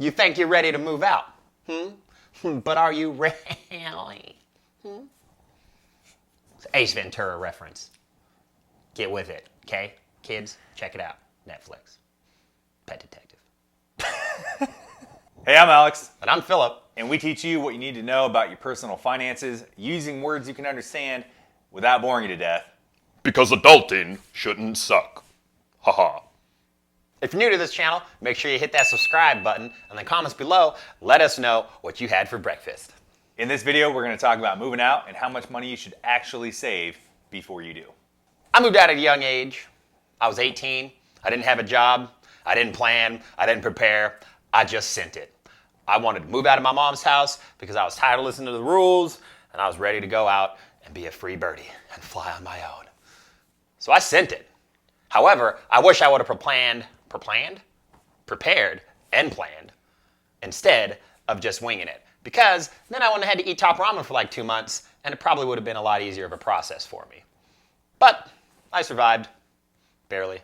You think you're ready to move out. But are you really? It's Ace Ventura reference. Get with it, okay? Kids, check it out. Netflix. Pet Detective. Hey, I'm Alex. And I'm Phillip. And we teach you what you need to know about your personal finances using words you can understand without boring you to death. Because adulting shouldn't suck. Haha. If you're new to this channel, make sure you hit that subscribe button. And in the comments below, let us know what you had for breakfast. In this video, we're going to talk about moving out and how much money you should actually save before you do. I moved out at a young age. I was 18. I didn't have a job. I didn't plan. I didn't prepare. I just sent it. I wanted to move out of my mom's house because I was tired of listening to the rules, and I was ready to go out and be a free birdie and fly on my own. So I sent it. However, I wish I would have prepared and planned instead of just winging it. Because then I wouldn't have had to eat top ramen for like 2 months, and it probably would have been a lot easier of a process for me. But I survived. Barely.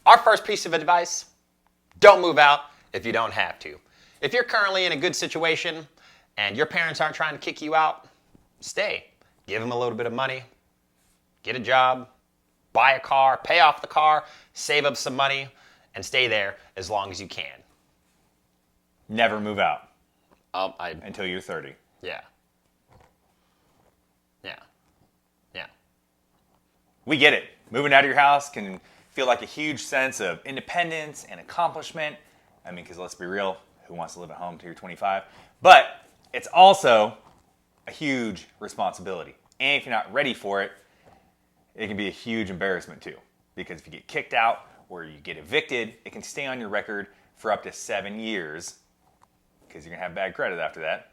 Our first piece of advice: don't move out if you don't have to. If you're currently in a good situation and your parents aren't trying to kick you out, stay. Give them a little bit of money. Get a job. Buy a car. Pay off the car. Save up some money. And stay there as long as you can. Never move out I until you're 30. Yeah. We get it. Moving out of your house can feel like a huge sense of independence and accomplishment. I mean, because let's be real, who wants to live at home until you're 25? But it's also a huge responsibility. And if you're not ready for it, it can be a huge embarrassment too. Because if you get kicked out or you get evicted, it can stay on your record for up to 7 years because you're going to have bad credit after that.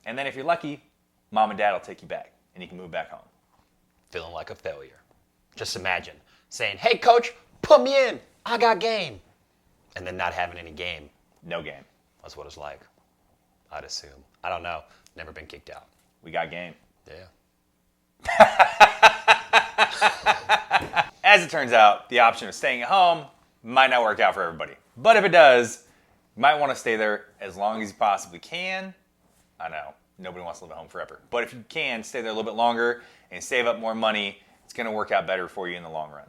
And then if you're lucky, mom and dad will take you back and you can move back home. Feeling like a failure. Just imagine saying, "Hey, coach, put me in. I got game." And then not having any game. No game. That's what it's like. I'd assume. I don't know. Never been kicked out. We got game. Yeah. As it turns out, the option of staying at home might not work out for everybody. But if it does, you might want to stay there as long as you possibly can. I know, nobody wants to live at home forever. But if you can, stay there a little bit longer and save up more money, it's going to work out better for you in the long run.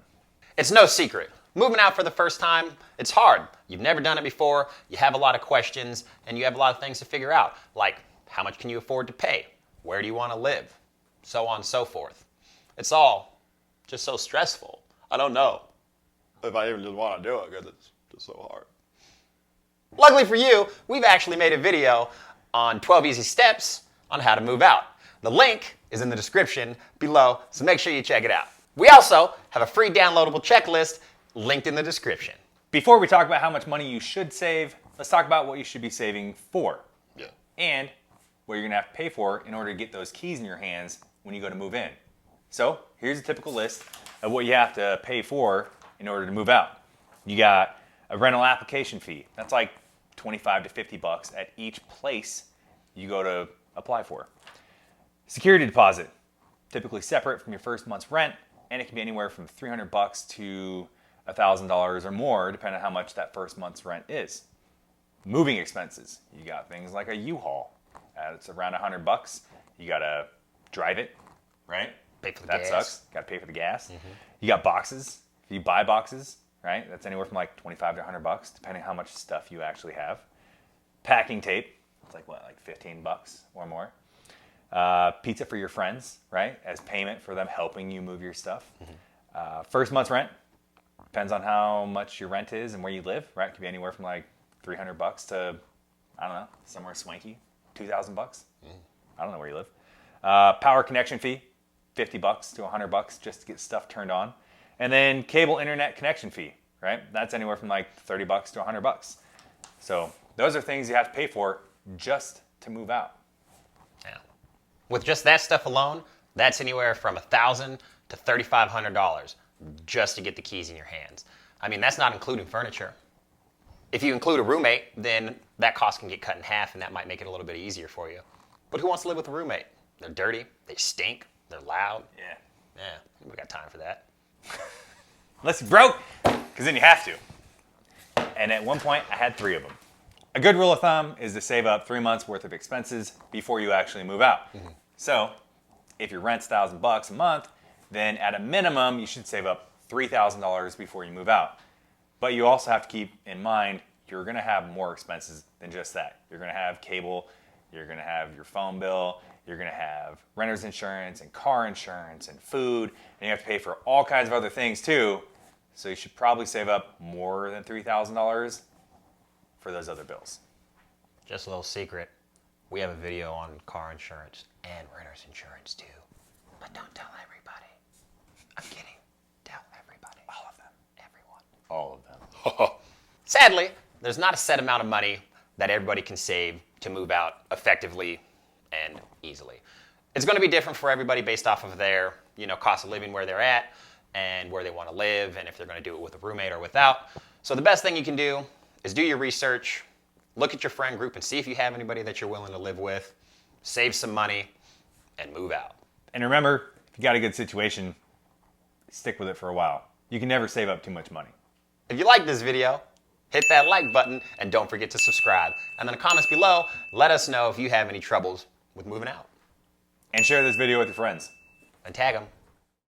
It's no secret. Moving out for the first time, it's hard. You've never done it before. You have a lot of questions, and you have a lot of things to figure out. Like, how much can you afford to pay? Where do you want to live? So on and so forth. It's all just so stressful. I don't know if I even just want to do it because it's just so hard. Luckily for you, we've actually made a video on 12 easy steps on how to move out. The link is in the description below, so make sure you check it out. We also have a free downloadable checklist linked in the description. Before we talk about how much money you should save, let's talk about what you should be saving for. Yeah. And what you're going to have to pay for in order to get those keys in your hands when you go to move in. So here's a typical list of what you have to pay for in order to move out. You got a rental application fee. That's like $25 to $50 at each place you go to apply for. Security deposit, typically separate from your first month's rent, and it can be anywhere from $300 to $1,000 or more, depending on how much that first month's rent is. Moving expenses, you got things like a U-Haul. It's around $100. You gotta drive it, right? Pay for the that gas. Sucks. Gotta pay for the gas. You got boxes. If you buy boxes, right? That's anywhere from like $25 to $100, depending on how much stuff you actually have. Packing tape. It's like what, like $15 or more. Pizza for your friends, right? As payment for them helping you move your stuff. First month's rent. Depends on how much your rent is and where you live, right? It could be anywhere from like $300 to, I don't know, somewhere swanky, $2,000. I don't know where you live. Power connection fee, $50 to $100 just to get stuff turned on. And then cable internet connection fee, right? That's anywhere from like $30 to $100. So those are things you have to pay for just to move out. Yeah. With just that stuff alone, that's anywhere from $1,000 to $3,500 just to get the keys in your hands. I mean, that's not including furniture. If you include a roommate, then that cost can get cut in half, and that might make it a little bit easier for you. But who wants to live with a roommate? They're dirty, they stink, they're loud. Yeah, we got time for that. Unless you're broke, because then you have to. And at one point, I had 3 of them. A good rule of thumb is to save up 3 months worth of expenses before you actually move out. So if your rent's $1,000 a month, then at a minimum, you should save up $3,000 before you move out. But you also have to keep in mind, you're gonna have more expenses than just that. You're gonna have cable, you're gonna have your phone bill, you're gonna have renter's insurance and car insurance and food, and you have to pay for all kinds of other things too. So you should probably save up more than $3,000 for those other bills. Just a little secret. We have a video on car insurance and renter's insurance too. But don't tell everybody. I'm kidding. Tell everybody. All of them. Everyone. All of them. Sadly, there's not a set amount of money that everybody can save to move out effectively and easily. It's going to be different for everybody based off of their, cost of living, where they're at, and where they want to live, and if they're going to do it with a roommate or without. So the best thing you can do is do your research, look at your friend group and see if you have anybody that you're willing to live with, save some money, and move out. And remember, if you got a good situation, stick with it for a while. You can never save up too much money. If you like this video, hit that like button and don't forget to subscribe. And in the comments below, let us know if you have any troubles with moving out. And share this video with your friends. And tag them.